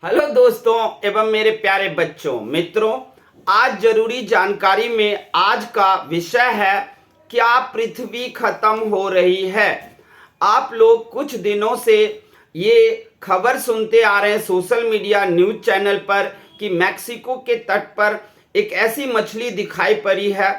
Hello दोस्तों एवं मेरे प्यारे बच्चों मित्रों, आज जरूरी जानकारी में आज का विषय है क्या पृथ्वी खत्म हो रही है। आप लोग कुछ दिनों से ये खबर सुनते आ रहे हैं सोशल मीडिया न्यूज चैनल पर कि मैक्सिको के तट पर एक ऐसी मछली दिखाई पड़ी है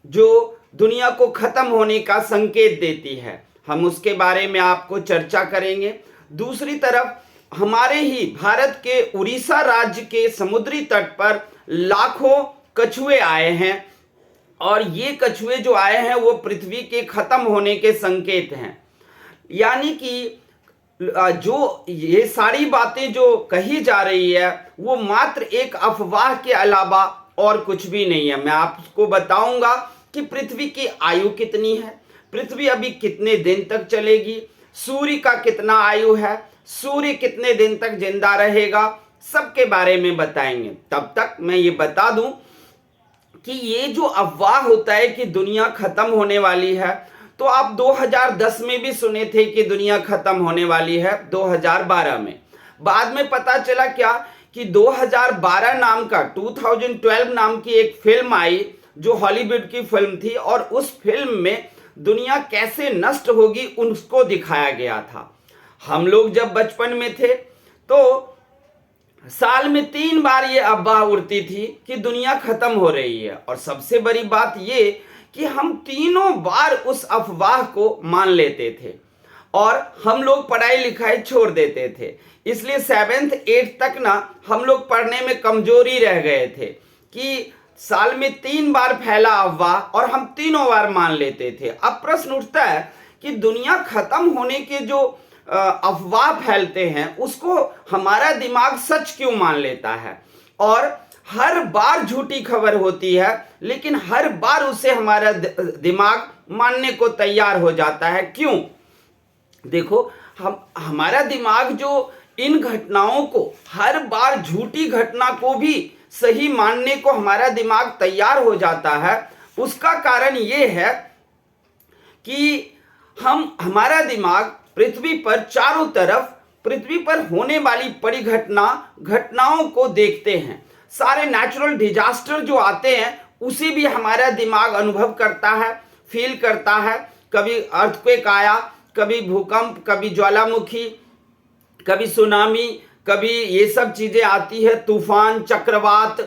जो दुनिया को खत्म होने का संकेत देती है। हम उसके बारे में आपको चर्चा करेंगे। दूसरी तरफ हमारे ही भारत के उड़ीसा राज्य के समुद्री तट पर लाखों कछुए आए हैं और ये कछुए जो आए हैं वो पृथ्वी के खत्म होने के संकेत हैं। यानी कि जो ये सारी बातें जो कही जा रही है वो मात्र एक अफवाह के अलावा और कुछ भी नहीं है। मैं आपको बताऊंगा कि पृथ्वी की आयु कितनी है, पृथ्वी अभी कितने दिन तक चलेगी, सूर्य का कितना आयु है, सूर्य कितने दिन तक जिंदा रहेगा, सबके बारे में बताएंगे। तब तक मैं ये बता दूं कि ये जो अफवाह होता है कि दुनिया खत्म होने वाली है, तो आप 2010 में भी सुने थे कि दुनिया खत्म होने वाली है 2012 में। बाद में पता चला क्या कि 2012 नाम का 2012 नाम की एक फिल्म आई जो हॉलीवुड की फिल्म थी और उस फिल्म में दुनिया कैसे नष्ट होगी उसको दिखाया गया था। हम लोग जब बचपन में थे तो साल में 3 बार ये अफवाह उड़ती थी कि दुनिया खत्म हो रही है और सबसे बड़ी बात ये कि हम तीनों बार उस अफवाह को मान लेते थे और हम लोग पढ़ाई लिखाई छोड़ देते थे। इसलिए 7th 8th तक ना हम लोग पढ़ने में कमजोरी रह गए थे कि साल में 3 बार फैला अफवाह और हम तीनों बार मान लेते थे। अब प्रश्न उठता है कि दुनिया खत्म होने के जो अफवाह फैलते हैं उसको हमारा दिमाग सच क्यों मान लेता है और हर बार झूठी खबर होती है लेकिन हर बार उसे हमारा दिमाग मानने को तैयार हो जाता है। क्यों? देखो, हमारा दिमाग जो इन घटनाओं को हर बार झूठी घटना को भी सही मानने को हमारा दिमाग तैयार हो जाता है, उसका कारण ये है कि हमारा दिमाग पृथ्वी पर चारों तरफ पृथ्वी पर होने वाली घटनाओं को देखते हैं। सारे नेचुरल डिजास्टर जो आते हैं उसे भी हमारा दिमाग अनुभव करता है, फील करता है। कभी अर्थक्वेक आया, कभी भूकंप, कभी ज्वालामुखी, कभी सुनामी, कभी ये सब चीजें आती है, तूफान, चक्रवात,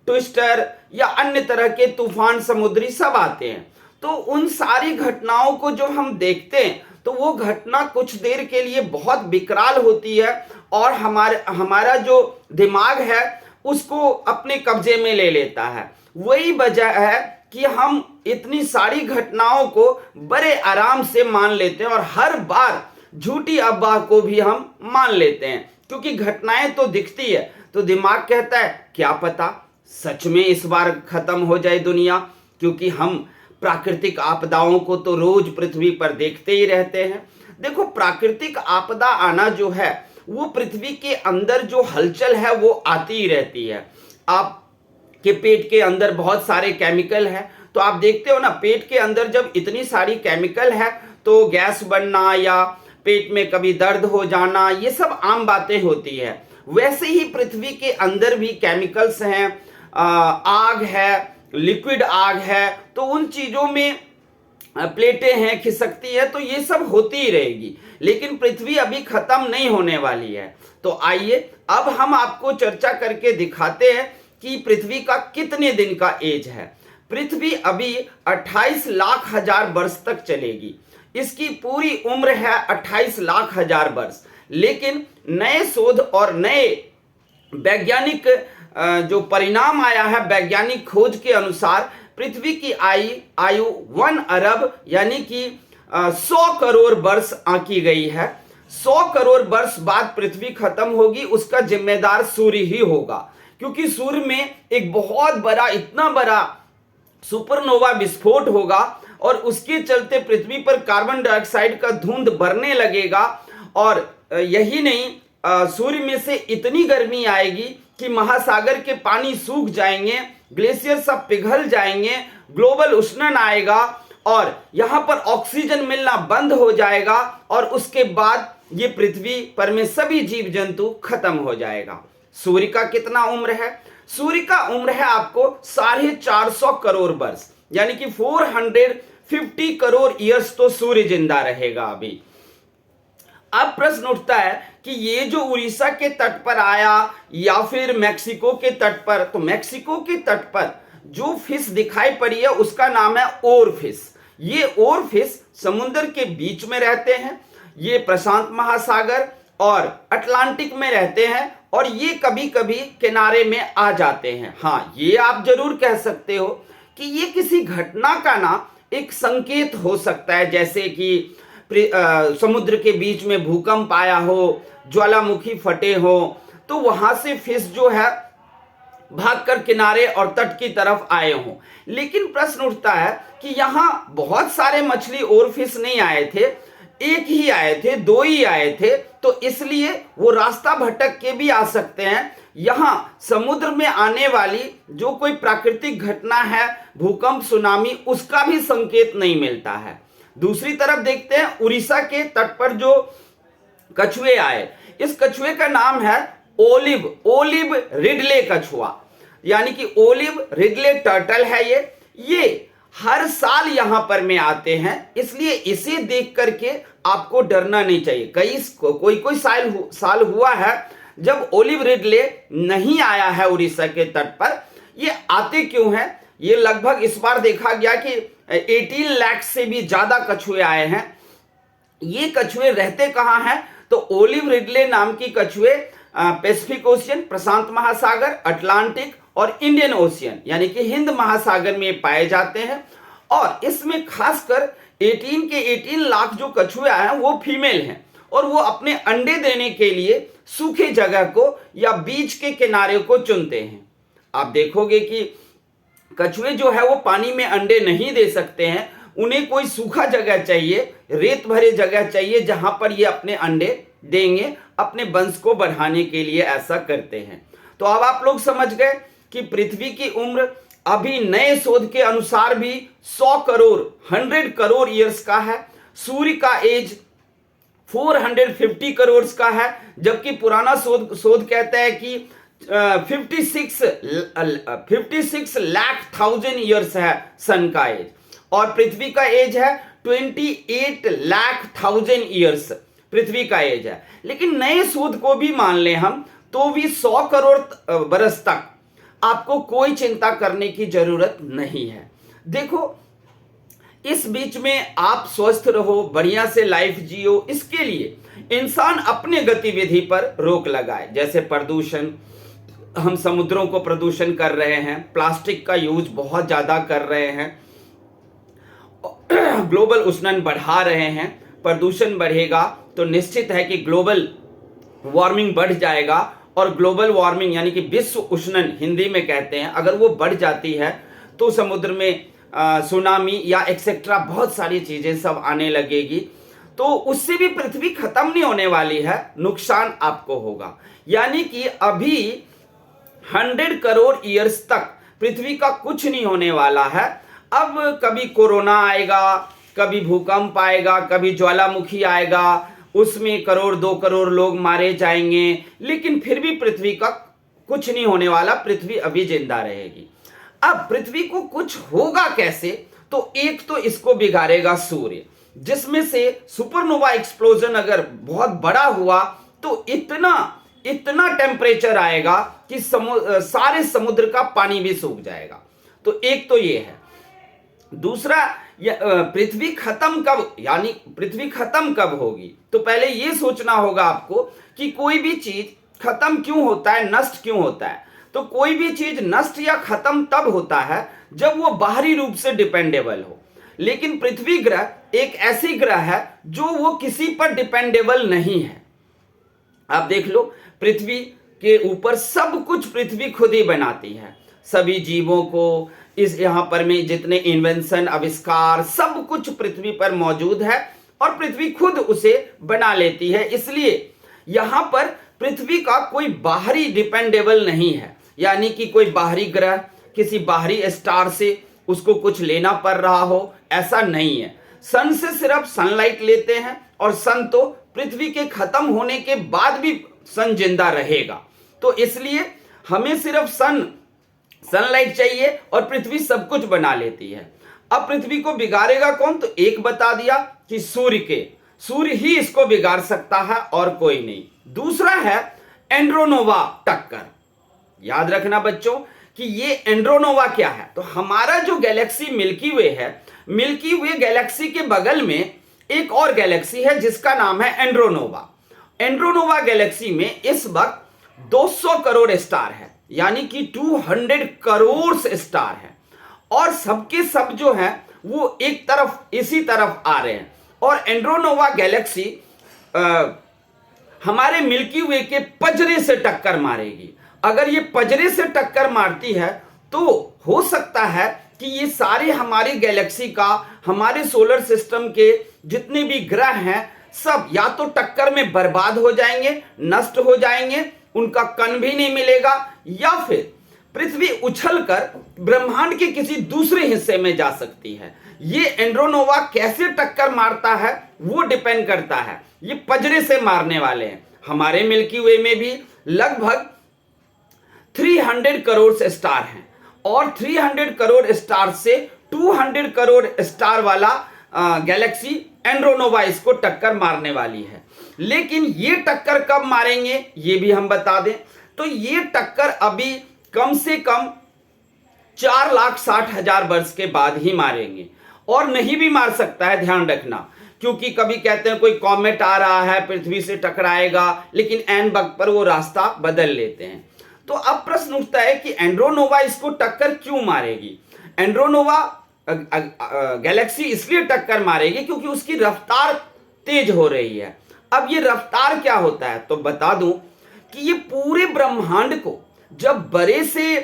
ट्विस्टर या अन्य तरह के तूफान समुद्री सब आते हैं। तो उन सारी घटनाओं को जो हम देखते हैं तो वो घटना कुछ देर के लिए बहुत विकराल होती है और हमारा जो दिमाग है उसको अपने कब्जे में ले लेता है। वही वजह है कि हम इतनी सारी घटनाओं को बड़े आराम से मान लेते हैं और हर बार झूठी अफवाह को भी हम मान लेते हैं क्योंकि घटनाएं तो दिखती है तो दिमाग कहता है क्या पता सच में इस बार खत्म हो जाए दुनिया, क्योंकि हम प्राकृतिक आपदाओं को तो रोज पृथ्वी पर देखते ही रहते हैं। देखो, प्राकृतिक आपदा आना जो है वो पृथ्वी के अंदर जो हलचल है वो आती ही रहती है। आपके पेट के अंदर बहुत सारे केमिकल है तो आप देखते हो ना, पेट के अंदर जब इतनी सारी केमिकल है तो गैस बनना या पेट में कभी दर्द हो जाना ये सब आम बातें होती है। वैसे ही पृथ्वी के अंदर भी केमिकल्स हैं, आग है, लिक्विड आग है, तो उन चीजों में प्लेटें हैं, खिसकती है, तो ये सब होती ही रहेगी। लेकिन पृथ्वी अभी खत्म नहीं होने वाली है। तो आइए अब हम आपको चर्चा करके दिखाते हैं कि पृथ्वी का कितने दिन का एज है। पृथ्वी अभी 28 लाख हजार वर्ष तक चलेगी। इसकी पूरी उम्र है 28 लाख हजार वर्ष। लेकिन नए शोध और नए वैज्ञानिक जो परिणाम आया है वैज्ञानिक खोज के अनुसार पृथ्वी की आयु 1 अरब यानी कि 100 करोड़ वर्ष आंकी गई है। 100 करोड़ वर्ष बाद पृथ्वी खत्म होगी, उसका जिम्मेदार सूर्य ही होगा क्योंकि सूर्य में एक बहुत बड़ा, इतना बड़ा सुपरनोवा विस्फोट होगा और उसके चलते पृथ्वी पर कार्बन डाइऑक्साइड का धुंध बढ़ने लगेगा और यही नहीं, सूर्य में से इतनी गर्मी आएगी कि महासागर के पानी सूख जाएंगे, ग्लेशियर सब पिघल जाएंगे, ग्लोबल उष्णन आएगा और यहां पर ऑक्सीजन मिलना बंद हो जाएगा और उसके बाद ये पृथ्वी पर में सभी जीव जंतु खत्म हो जाएगा। सूर्य का कितना उम्र है? सूर्य का उम्र है आपको 450 करोड़ वर्ष, यानी कि 450 करोड़ ईयर्स तो सूर्य जिंदा रहेगा अभी। अब प्रश्न उठता है कि ये जो उड़ीसा के तट पर आया या फिर मैक्सिको के तट पर, तो मैक्सिको के तट पर जो फिश दिखाई पड़ी है उसका नाम है ओर फिश। ये ओर फिश समुद्र के बीच में रहते हैं, ये प्रशांत महासागर और अटलांटिक में रहते हैं और ये कभी कभी किनारे में आ जाते हैं। हाँ, ये आप जरूर कह सकते हो कि ये किसी घटना का ना एक संकेत हो सकता है, जैसे कि समुद्र के बीच में भूकंप आया हो, ज्वालामुखी फटे हो, तो वहां से फिश जो है भागकर किनारे और तट की तरफ आए हों। लेकिन प्रश्न उठता है कि यहां बहुत सारे मछली और फिश नहीं आए थे, एक ही आए थे, दो ही आए थे, तो इसलिए वो रास्ता भटक के भी आ सकते हैं। यहां समुद्र में आने वाली जो कोई प्राकृतिक घटना है, भूकंप, सुनामी, उसका भी संकेत नहीं मिलता है। दूसरी तरफ देखते हैं उड़ीसा के तट पर जो कछुए आए, इस कछुए का नाम है ओलिव रिडले कछुआ, यानी कि ओलिव रिडले टर्टल है। ये हर साल यहां पर में आते हैं, इसलिए इसे देख करके आपको डरना नहीं चाहिए। कोई साल हुआ है जब ओलिव रिडले नहीं आया है उड़ीसा के तट पर। ये आते क्यों हैं? ये लगभग इस बार देखा गया कि 18 लाख से भी ज्यादा कछुए आए हैं। ये कछुए रहते कहां हैं? तो ओलिव रिडले नाम की कछुए पैसिफिक ओशियन, प्रशांत महासागर, अटलांटिक और इंडियन ओशियन यानी कि हिंद महासागर में पाए जाते हैं। और इसमें खासकर 18 लाख जो कछुए आए हैं वो फीमेल हैं और वो अपने अंडे देने के लिए सूखे जगह को या बीच के किनारे को चुनते हैं। आप देखोगे कि कछुए जो है वो पानी में अंडे नहीं दे सकते हैं, उन्हें कोई सूखा जगह चाहिए, रेत भरे जगह चाहिए जहां पर ये अपने अंडे देंगे, अपने वंश को बढ़ाने के लिए ऐसा करते हैं। तो अब आप लोग समझ गए कि पृथ्वी की उम्र अभी नए शोध के अनुसार भी 100 करोड़ ईयर्स का है। सूर्य का एज 450 करोड़ का है, जबकि पुराना शोध कहता है कि 56 लाख थाउजेंड ईयर्स है सन का एज, और पृथ्वी का एज है 28 लाख थाउजेंड ईयर्स पृथ्वी का एज है। लेकिन नए शोध को भी मान ले हम तो भी 100 करोड़ बरस तक आपको कोई चिंता करने की जरूरत नहीं है। देखो, इस बीच में आप स्वस्थ रहो, बढ़िया से लाइफ जियो, इसके लिए इंसान अपने गतिविधि पर रोक लगाए। जैसे प्रदूषण, हम समुद्रों को प्रदूषण कर रहे हैं, प्लास्टिक का यूज बहुत ज्यादा कर रहे हैं, ग्लोबल उष्णन बढ़ा रहे हैं। प्रदूषण बढ़ेगा तो निश्चित है कि ग्लोबल वार्मिंग बढ़ जाएगा, और ग्लोबल वार्मिंग यानी कि विश्व उष्णन हिंदी में कहते हैं, अगर वो बढ़ जाती है तो समुद्र में सुनामी या एक्सेट्रा बहुत सारी चीजें सब आने लगेगी। तो उससे भी पृथ्वी खत्म नहीं होने वाली है, नुकसान आपको होगा। यानी कि अभी 100 करोड़ ईयर्स तक पृथ्वी का कुछ नहीं होने वाला है। अब कभी कोरोना आएगा, कभी भूकंप आएगा, कभी ज्वालामुखी आएगा, उसमें 1-2 करोड़ लोग मारे जाएंगे, लेकिन फिर भी पृथ्वी का कुछ नहीं होने वाला, पृथ्वी अभी जिंदा रहेगी। अब पृथ्वी को कुछ होगा कैसे? तो एक तो इसको बिगाड़ेगा सूर्य, जिसमें से सुपरनोवा एक्सप्लोजन अगर बहुत बड़ा हुआ तो इतना टेम्परेचर आएगा कि सारे समुद्र का पानी भी सूख जाएगा। तो एक तो ये है। दूसरा, पृथ्वी खत्म कब, यानी पृथ्वी खत्म कब होगी? तो पहले ये सोचना होगा आपको कि कोई भी चीज खत्म क्यों होता है, नष्ट क्यों होता है। तो कोई भी चीज नष्ट या खत्म तब होता है जब वो बाहरी रूप से डिपेंडेबल हो। लेकिन पृथ्वी ग्रह एक ऐसी ग्रह है जो वो किसी पर डिपेंडेबल नहीं है। आप देख लो, पृथ्वी के ऊपर सब कुछ पृथ्वी खुद ही बनाती है। सभी जीवों को, इस यहाँ पर में जितने इन्वेंशन, आविष्कार, सब कुछ पृथ्वी पर मौजूद है और पृथ्वी खुद उसे बना लेती है। इसलिए यहाँ पर पृथ्वी का कोई बाहरी डिपेंडेबल नहीं है, यानी कि कोई बाहरी ग्रह किसी बाहरी स्टार से उसको कुछ लेना पड़ रहा हो, ऐसा नहीं है। सन से सिर्फ सनलाइट लेते हैं और सन तो पृथ्वी के खत्म होने के बाद भी सन जिंदा रहेगा। तो इसलिए हमें सिर्फ सनलाइट चाहिए और पृथ्वी सब कुछ बना लेती है। अब पृथ्वी को बिगाड़ेगा कौन? तो एक बता दिया कि सूर्य ही इसको बिगाड़ सकता है और कोई नहीं। दूसरा है एंड्रोनोवा टक्कर। याद रखना बच्चों कि ये एंड्रोनोवा क्या है। तो हमारा जो गैलेक्सी मिल्की वे है, मिल्की वे गैलेक्सी के बगल में एक और गैलेक्सी है जिसका नाम है एंड्रोनोवा। एंड्रोनोवा गैलेक्सी में इस वक्त 200 करोड़ स्टार है, यानी कि 200 करोड़ स्टार है, और सबके सब जो है वो एक तरफ इसी तरफ आ रहे हैं। और एंड्रोनोवा गैलेक्सी हमारे मिल्की वे के पजरे से टक्कर मारेगी। अगर ये पजरे से टक्कर मारती है तो हो सकता है कि ये सारे हमारी गैलेक्सी का, हमारे सोलर सिस्टम के जितने भी ग्रह हैं, सब या तो टक्कर में बर्बाद हो जाएंगे, नष्ट हो जाएंगे, उनका कण भी नहीं मिलेगा, या फिर पृथ्वी उछलकर ब्रह्मांड के किसी दूसरे हिस्से में जा सकती है। ये एंड्रोनोवा कैसे टक्कर मारता है वो डिपेंड करता है। ये पजरे से मारने वाले हैं। हमारे मिल्की वे में भी लगभग 300 करोड़ स्टार हैं, और 300 करोड़ स्टार से 200 करोड़ स्टार वाला गैलेक्सी एंड्रोनोवा इसको टक्कर मारने वाली है। लेकिन ये टक्कर कब मारेंगे ये भी हम बता दें। तो ये टक्कर अभी कम से कम 4,60,000 वर्ष के बाद ही मारेंगे, और नहीं भी मार सकता है, ध्यान रखना, क्योंकि कभी कहते हैं कोई कॉमेट आ रहा है पृथ्वी से टकराएगा, लेकिन एन वक्त पर वो रास्ता बदल लेते हैं। तो अब प्रश्न उठता है कि एंड्रोनोवा इसको टक्कर क्यों मारेगी। एंड्रोनोवा गैलेक्सी इसलिए टक्कर मारेगी क्योंकि उसकी रफ्तार तेज हो रही है। अब ये रफ्तार क्या होता है तो बता दूं कि ये पूरे ब्रह्मांड को जब बड़े से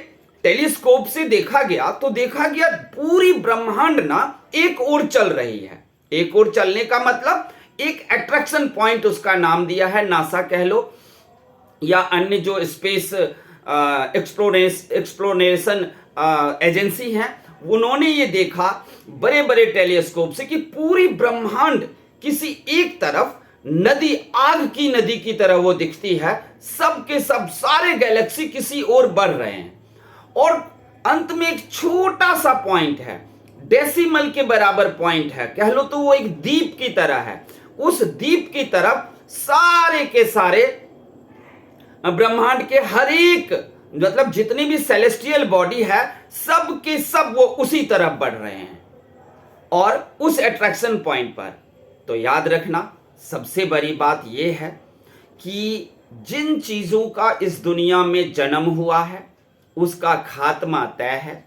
टेलीस्कोप से देखा गया तो देखा गया पूरी ब्रह्मांड ना एक ओर चल रही है। एक ओर चलने का मतलब एक अट्रैक्शन पॉइंट उसका नाम दिया है, नासा कह लो या अन्य जो स्पेस एक्सप्लोरेशन एजेंसी हैं, उन्होंने ये देखा बड़े बड़े टेलीस्कोप से कि पूरी ब्रह्मांड किसी एक तरफ नदी, आग की नदी की तरह वो दिखती है। सब के सब सारे गैलेक्सी किसी ओर बढ़ रहे हैं, और अंत में एक छोटा सा पॉइंट है, डेसिमल के बराबर पॉइंट है, कह लो तो वो एक दीप की तरह है। उस दीप की तरफ सारे के सारे ब्रह्मांड के हर एक, मतलब जितनी भी सेलेस्टियल बॉडी है, सब के सब वो उसी तरफ बढ़ रहे हैं और उस अट्रैक्शन पॉइंट पर। तो याद रखना सबसे बड़ी बात यह है कि जिन चीजों का इस दुनिया में जन्म हुआ है उसका खात्मा तय है।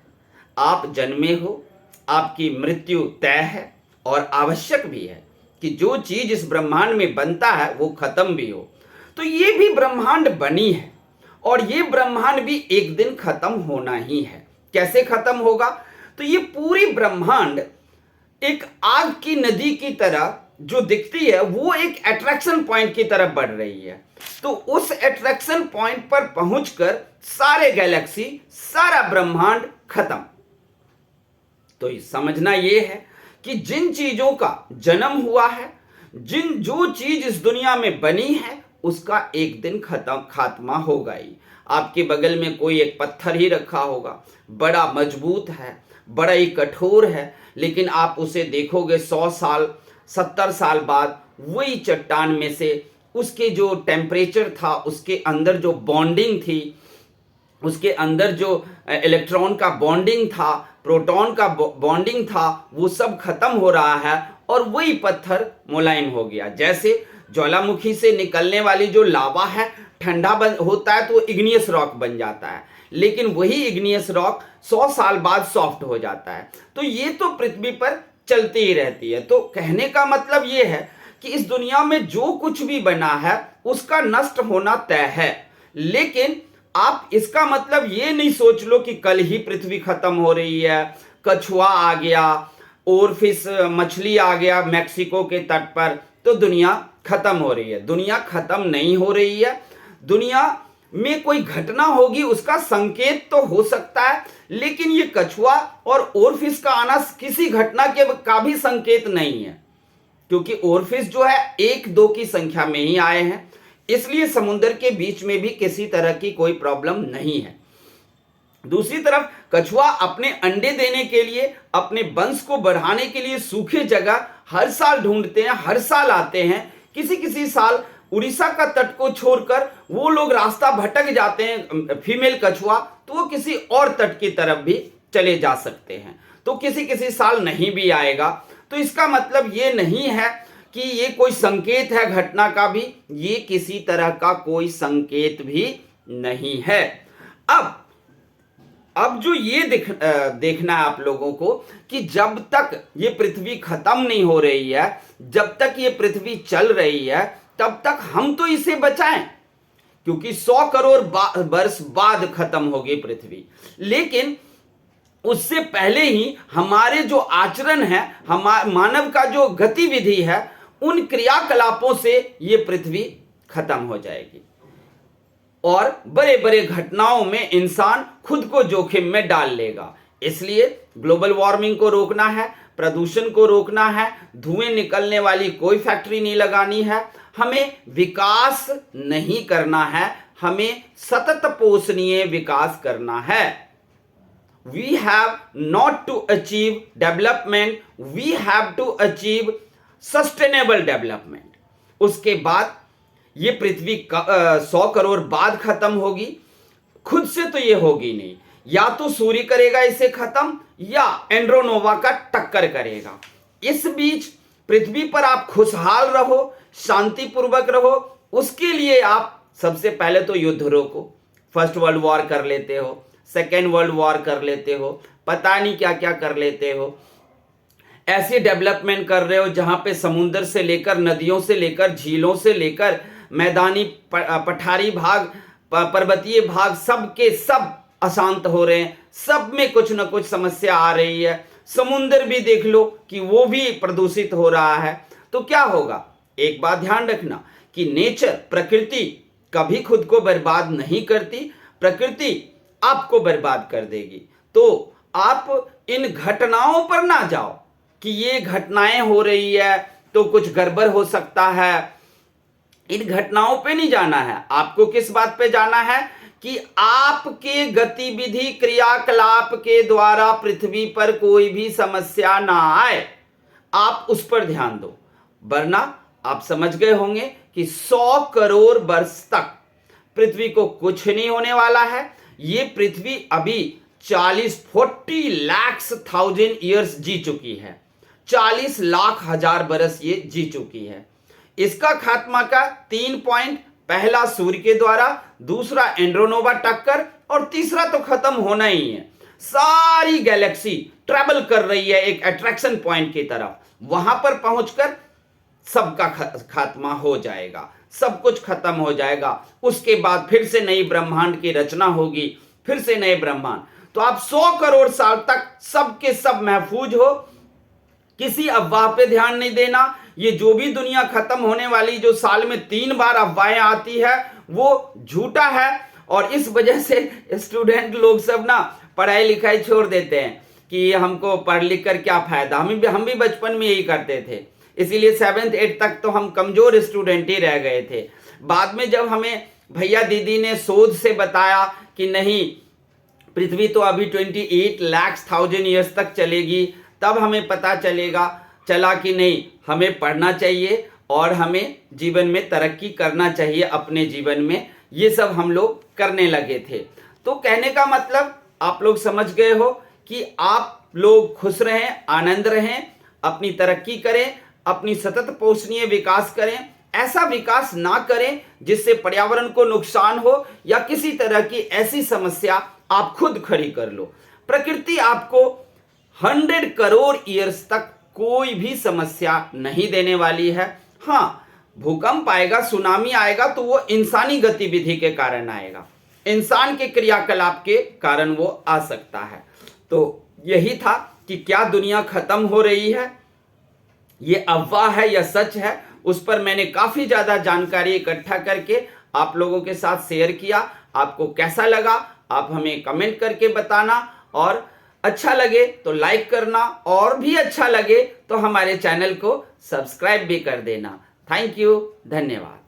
आप जन्मे हो, आपकी मृत्यु तय है, और आवश्यक भी है कि जो चीज इस ब्रह्मांड में बनता है वो खत्म भी हो। तो ये भी ब्रह्मांड बनी है, और ये ब्रह्मांड भी एक दिन खत्म होना ही है। कैसे खत्म होगा? तो ये पूरी ब्रह्मांड एक आग की नदी की तरह जो दिखती है वो एक अट्रैक्शन पॉइंट की तरफ बढ़ रही है। तो उस अट्रैक्शन पॉइंट पर पहुंचकर सारे गैलेक्सी, सारा ब्रह्मांड खत्म। तो समझना यह है कि जिन चीजों का जन्म हुआ है, जो चीज इस दुनिया में बनी है, उसका एक दिन खात्मा होगा ही। आपके बगल में कोई एक पत्थर ही रखा होगा, बड़ा मजबूत है, बड़ा ही कठोर है, लेकिन आप उसे देखोगे 100 साल 70 साल बाद वही चट्टान में से उसके जो टेम्परेचर था, उसके अंदर जो बॉन्डिंग थी, उसके अंदर जो इलेक्ट्रॉन का बॉन्डिंग था, प्रोटॉन का बॉन्डिंग था, वो सब खत्म हो रहा है और वही पत्थर मुलायम हो गया। जैसे ज्वालामुखी से निकलने वाली जो लावा है, ठंडा होता है तो इग्नियस रॉक बन जाता है, लेकिन वही इग्नियस रॉक 100 साल बाद सॉफ्ट हो जाता है। तो ये तो पृथ्वी पर चलती ही रहती है। तो कहने का मतलब ये है कि इस दुनिया में जो कुछ भी बना है उसका नष्ट होना तय है, लेकिन आप इसका मतलब ये नहीं सोच लो कि कल ही पृथ्वी खत्म हो रही है, कछुआ आ गया, ओरफिश मछली आ गया मैक्सिको के तट पर, तो दुनिया खत्म हो रही है। दुनिया खत्म नहीं हो रही है। दुनिया में कोई घटना होगी उसका संकेत तो हो सकता है, लेकिन ये कछुआ और ओरफिश का आना किसी घटना का भी संकेत नहीं है। क्योंकि ओरफिश जो है 1-2 की संख्या में ही आए हैं, इसलिए समुद्र के बीच में भी किसी तरह की कोई प्रॉब्लम नहीं है। दूसरी तरफ कछुआ अपने अंडे देने के लिए, अपने वंश को बढ़ाने के लिए सूखे जगह हर साल ढूंढते हैं, हर साल आते हैं। किसी किसी साल उड़ीसा का तट को छोड़कर वो लोग रास्ता भटक जाते हैं फीमेल कछुआ, तो वो किसी और तट की तरफ भी चले जा सकते हैं, तो किसी किसी साल नहीं भी आएगा। तो इसका मतलब ये नहीं है कि ये कोई संकेत है घटना का भी, ये किसी तरह का कोई संकेत भी नहीं है। अब जो ये देखना है आप लोगों को कि जब तक ये पृथ्वी खत्म नहीं हो रही है, जब तक ये पृथ्वी चल रही है, तब तक हम तो इसे बचाएं, क्योंकि 100 करोड़ वर्ष बाद खत्म होगी पृथ्वी। लेकिन उससे पहले ही हमारे जो आचरण है, मानव का जो गतिविधि है, उन क्रियाकलापों से ये पृथ्वी खत्म हो जाएगी और बड़े बड़े घटनाओं में इंसान खुद को जोखिम में डाल लेगा। इसलिए ग्लोबल वार्मिंग को रोकना है, प्रदूषण को रोकना है, धुएं निकलने वाली कोई फैक्ट्री नहीं लगानी है, हमें विकास नहीं करना है, हमें सतत पोषणीय विकास करना है। We have not to achieve development, we have to achieve sustainable development। उसके बाद ये पृथ्वी 100 करोड़ बाद खत्म होगी, खुद से तो ये होगी नहीं, या तो सूर्य करेगा इसे खत्म या एंड्रोनोवा का टक्कर करेगा। इस बीच पृथ्वी पर आप खुशहाल रहो, शांतिपूर्वक रहो, उसके लिए आप सबसे पहले तो युद्ध रोको। फर्स्ट वर्ल्ड वॉर कर लेते हो, सेकेंड वर्ल्ड वॉर कर लेते हो, पता नहीं क्या क्या कर लेते हो, ऐसी डेवलपमेंट कर रहे हो जहां पे समुद्र से लेकर, नदियों से लेकर, झीलों से लेकर, मैदानी पठारी भाग, पर्वतीय भाग, सब के सब अशांत हो रहे हैं, सब में कुछ ना कुछ समस्या आ रही है। समुद्र भी देख लो कि वो भी प्रदूषित हो रहा है। तो क्या होगा, एक बात ध्यान रखना कि नेचर, प्रकृति कभी खुद को बर्बाद नहीं करती, प्रकृति आपको बर्बाद कर देगी। तो आप इन घटनाओं पर ना जाओ कि ये घटनाएं हो रही है तो कुछ गड़बड़ हो सकता है, इन घटनाओं पे नहीं जाना है। आपको किस बात पे जाना है कि आपके गतिविधि क्रियाकलाप के द्वारा पृथ्वी पर कोई भी समस्या ना आए, आप उस पर ध्यान दो। वरना आप समझ गए होंगे कि 100 करोड़ वर्ष तक पृथ्वी को कुछ नहीं होने वाला है। ये पृथ्वी अभी 40 लाख ईयर्स जी चुकी है, 40 लाख हजार बरस ये जी चुकी है। इसका खात्मा का 3 पॉइंट, पहला सूर्य के द्वारा, दूसरा एंड्रोनोवा टक्कर और तीसरा तो खत्म होना ही है। सारी गैलेक्सी ट्रैवल कर रही है एक अट्रैक्शन पॉइंट की तरफ, वहां पर पहुंचकर सबका खात्मा हो जाएगा, सब कुछ खत्म हो जाएगा। उसके बाद फिर से नई ब्रह्मांड की रचना होगी, फिर से नए ब्रह्मांड। तो आप 100 करोड़ साल तक सब के सब महफूज हो, किसी अफवाह पे ध्यान नहीं देना। ये जो भी दुनिया खत्म होने वाली, जो साल में 3 बार अफवाहें आती है, वो झूठा है। और इस वजह से स्टूडेंट लोग सब ना पढ़ाई लिखाई छोड़ देते हैं कि हमको पढ़ लिख कर क्या फायदा। हम भी बचपन में यही करते थे, इसीलिए 7th 8th तक तो हम कमजोर स्टूडेंट ही रह गए थे। बाद में जब हमें भैया दीदी ने शोध से बताया कि नहीं, पृथ्वी तो अभी 28 लाख ईयर्स तक चलेगी, तब हमें पता चला कि नहीं, हमें पढ़ना चाहिए और हमें जीवन में तरक्की करना चाहिए अपने जीवन में। ये सब हम लोग करने लगे थे। तो कहने का मतलब आप लोग समझ गए हो कि आप लोग खुश रहें, आनंद रहें, अपनी तरक्की करें, अपनी सतत पोषणीय विकास करें। ऐसा विकास ना करें जिससे पर्यावरण को नुकसान हो या किसी तरह की ऐसी समस्या आप खुद खड़ी कर लो। प्रकृति आपको 100 करोड़ ईयर्स तक कोई भी समस्या नहीं देने वाली है। हाँ, भूकंप आएगा, सुनामी आएगा तो वो इंसानी गतिविधि के कारण आएगा, इंसान के क्रियाकलाप के कारण वो आ सकता है। तो यही था कि क्या दुनिया खत्म हो रही है, ये अफवाह है या सच है, उस पर मैंने काफी ज्यादा जानकारी इकट्ठा करके आप लोगों के साथ शेयर किया। आपको कैसा लगा आप हमें कमेंट करके बताना, और अच्छा लगे तो लाइक करना, और भी अच्छा लगे तो हमारे चैनल को सब्सक्राइब भी कर देना। थैंक यू, धन्यवाद।